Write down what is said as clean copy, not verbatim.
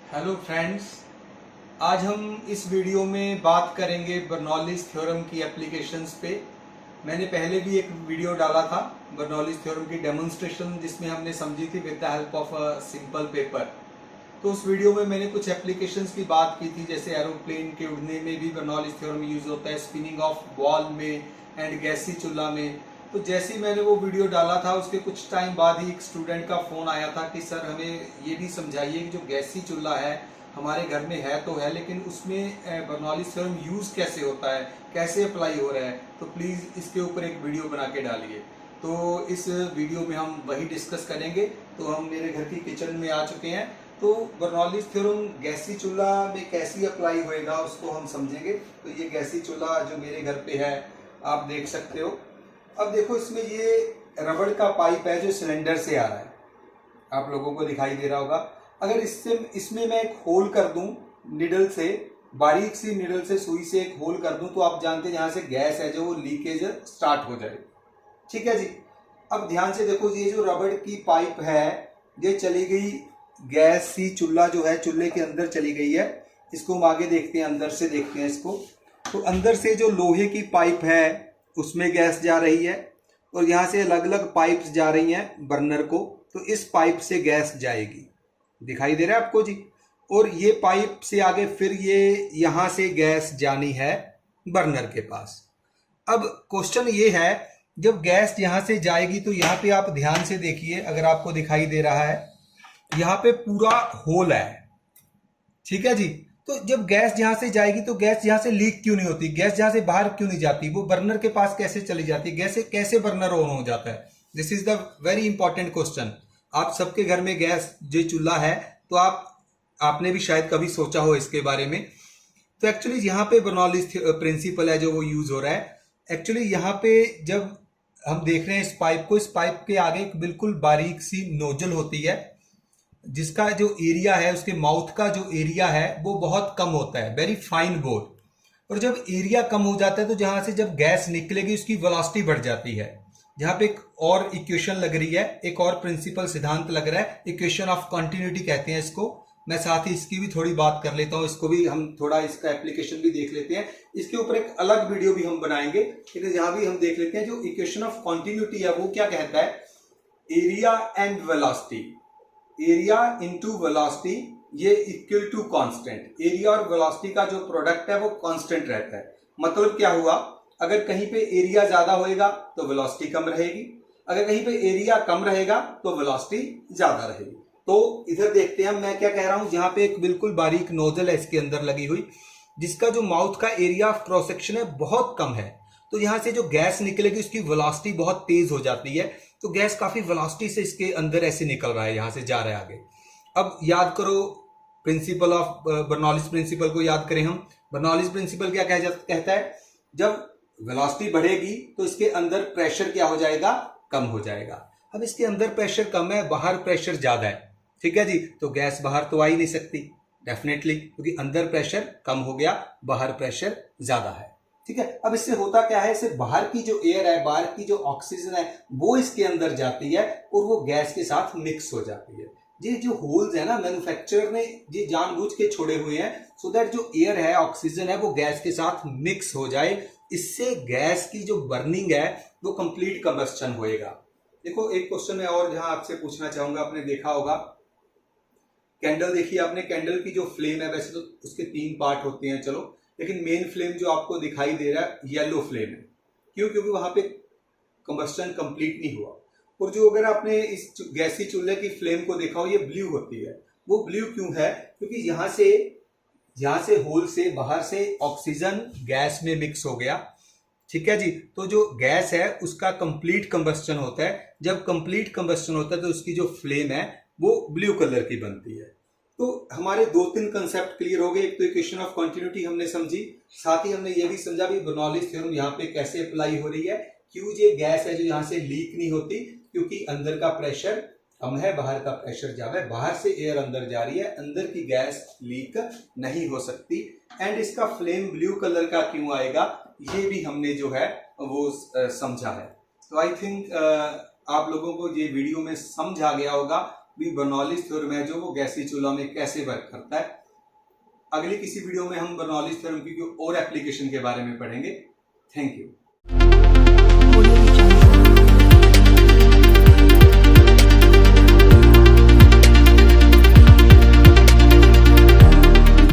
Hello friends, आज हम इस वीडियो में बात करेंगे बर्नौलीज थ्योरम की एप्लीकेशंस पे। मैंने पहले भी एक वीडियो डाला था बर्नौलीज थ्योरम की डेमोन्स्ट्रेशन, जिसमें हमने समझी थी with the help of a simple paper. तो उस वीडियो में मैंने कुछ एप्लीकेशंस की बात की थी, जैसे एरोप्लेन के उड़ने में भी बर्नौलीज थ्योरम यूज होता है, स्पिनिंग ऑफ बॉल में एंड गैसी चूल्हा में। तो जैसे ही मैंने वो वीडियो डाला था, उसके कुछ टाइम बाद ही एक स्टूडेंट का फोन आया था कि सर हमें ये भी समझाइए कि जो गैसी चूल्हा है हमारे घर में है तो है, लेकिन उसमें बर्नौलीज थ्योरम यूज कैसे होता है, कैसे अप्लाई हो रहा है, तो प्लीज इसके ऊपर एक वीडियो बना के डालिए। तो इस वीडियो में हम वही डिस्कस करेंगे। तो हम मेरे घर की किचन में आ चुके हैं, तो बर्नौलीज थ्योरम गैसी चूल्हा में कैसी अप्लाई होएगा उसको हम समझेंगे। तो ये गैसी चूल्हा जो मेरे घर पे है आप देख सकते हो। अब देखो, इसमें ये रबड़ का पाइप है जो सिलेंडर से आ रहा है, आप लोगों को दिखाई दे रहा होगा। अगर इसमें मैं एक होल कर दूं निडल से, बारीक सी निडल से सुई से एक होल कर दूं, तो आप जानते हैं जहां से गैस है जो वो लीकेज स्टार्ट हो जाए। ठीक है जी। अब ध्यान से देखो, ये जो रबड़ की पाइप है ये चली गई, गैस सी चूल्हा जो है चूल्हे के अंदर चली गई है। इसको हम आगे देखते हैं, अंदर से देखते हैं इसको। तो अंदर से जो लोहे की पाइप है उसमें गैस जा रही है, और यहाँ से अलग अलग पाइप्स जा रही हैं बर्नर को। तो इस पाइप से गैस जाएगी, दिखाई दे रहा है आपको जी। और ये पाइप से आगे फिर ये यहाँ से गैस जानी है बर्नर के पास। अब क्वेश्चन ये है, जब गैस यहां से जाएगी तो यहाँ पे आप ध्यान से देखिए, अगर आपको दिखाई दे रहा है यहाँ पे पूरा होल है। ठीक है जी। तो जब गैस यहां से जाएगी तो गैस यहां से लीक क्यों नहीं होती, गैस यहां से बाहर क्यों नहीं जाती, वो बर्नर के पास कैसे चली जाती, गैस कैसे बर्नर ऑन हो जाता है? This is the very important question. आप सबके घर में गैस जो चूल्हा है, तो आपने भी शायद कभी सोचा हो इसके बारे में। तो एक्चुअली यहाँ पे बर्नौलीज प्रिंसिपल है जो वो यूज हो रहा है। एक्चुअली यहाँ पे जब हम देख रहे हैं इस पाइप को, इस पाइप के आगे एक बिल्कुल बारीक सी नोजल होती है, जिसका जो एरिया है, उसके माउथ का जो एरिया है वो बहुत कम होता है, वेरी फाइन बोर। और जब एरिया कम हो जाता है तो जहां से जब गैस निकलेगी उसकी वेलोसिटी बढ़ जाती है। जहां पे एक और इक्वेशन लग रही है, एक और प्रिंसिपल सिद्धांत लग रहा है, इक्वेशन ऑफ कंटिन्यूटी कहते हैं इसको। मैं साथ ही इसकी भी थोड़ी बात कर लेता हूं, इसको भी हम थोड़ा इसका एप्लीकेशन भी देख लेते हैं। इसके ऊपर एक अलग वीडियो भी हम बनाएंगे, लेकिन यहां भी हम देख लेते हैं जो इक्वेशन ऑफ कंटिन्यूटी है वो क्या कहता है। Area and velocity, area into velocity, ये इक्वल टू कांस्टेंट। एरिया और वेलोसिटी का जो प्रोडक्ट है वो कांस्टेंट रहता है। मतलब क्या हुआ, अगर कहीं पे एरिया ज्यादा होएगा तो वेलोसिटी कम रहेगी, अगर कहीं पे एरिया कम रहेगा तो वेलोसिटी ज्यादा रहेगी। तो इधर देखते हैं मैं क्या कह रहा हूं। यहाँ पे एक बिल्कुल बारीक नोजल है इसके अंदर लगी हुई, जिसका जो माउथ का एरिया ऑफ क्रॉस सेक्शन है बहुत कम है। तो यहां से जो गैस निकलेगी उसकी वेलोसिटी बहुत तेज हो जाती है। तो गैस काफी वेलोसिटी से इसके अंदर ऐसे निकल रहा है, यहां से जा रहा है आगे। अब याद करो प्रिंसिपल ऑफ बर्नौलीज प्रिंसिपल को याद करें हम। बर्नौलीज प्रिंसिपल क्या कहता है, जब वेलोसिटी बढ़ेगी तो इसके अंदर प्रेशर क्या हो जाएगा, कम हो जाएगा। अब इसके अंदर प्रेशर कम है, बाहर प्रेशर ज्यादा है। ठीक है जी। तो गैस बाहर तो आ ही नहीं सकती डेफिनेटली, क्योंकि अंदर प्रेशर कम हो गया, बाहर प्रेशर ज्यादा है। ठीक है। अब इससे होता क्या है, इससे बाहर की जो एयर है, बाहर की जो ऑक्सीजन है वो इसके अंदर जाती है और वो गैस के साथ मिक्स हो जाती है। ये जो होल्स है ना, मैन्युफैक्चरर ने ये जानबूझ के छोड़े हुए हैं, सो दैट जो एयर है, ऑक्सीजन है, वो गैस के साथ मिक्स हो जाए। इससे गैस की जो बर्निंग है वो कंप्लीट कंबस्टन होएगा। देखो, एक क्वेश्चन मैं और जहां आपसे पूछना चाहूंगा, आपने देखा होगा कैंडल, देखिए आपने कैंडल की जो फ्लेम है, वैसे तो उसके 3 पार्ट होते हैं चलो, लेकिन मेन फ्लेम जो आपको दिखाई दे रहा है येलो फ्लेम है। क्यों? क्योंकि वहां पे कंबस्टन कंप्लीट नहीं हुआ। और जो अगर आपने इस गैसी चूल्हे की फ्लेम को देखा हो, ये ब्लू होती है। वो ब्लू क्यों है? क्योंकि यहां से होल से बाहर से ऑक्सीजन गैस में मिक्स हो गया। ठीक है जी। तो जो गैस है उसका कंप्लीट कंबस्टन होता है। जब कंप्लीट कंबस्टन होता है तो उसकी जो फ्लेम है वो ब्लू कलर की बनती है। तो हमारे 2-3 कंसेप्ट क्लियर हो गए। एक तो इक्वेशन ऑफ कंटिन्यूटी हमने समझी, साथ ही हमने ये भी समझा भी बर्नौलीज थ्योरम यहाँ पे कैसे अप्लाई हो रही है। क्यों ये गैस है जो यहाँ से लीक नहीं होती, क्योंकि अंदर का प्रेशर कम है, बाहर का प्रेशर ज्यादा है। बाहर से एयर अंदर जा रही है, अंदर की गैस लीक नहीं हो सकती। एंड इसका फ्लेम ब्लू कलर का क्यों आएगा, ये भी हमने जो है वो समझा है। तो आई थिंक आप लोगों को ये वीडियो में समझ आ गया होगा। भी बर्नौलीज थ्योरम है जो वो गैसीय चूल्हा में कैसे वर्क करता है। अगली किसी वीडियो में हम बर्नौलीज थ्योरम की और एप्लीकेशन के बारे में पढ़ेंगे। Thank you.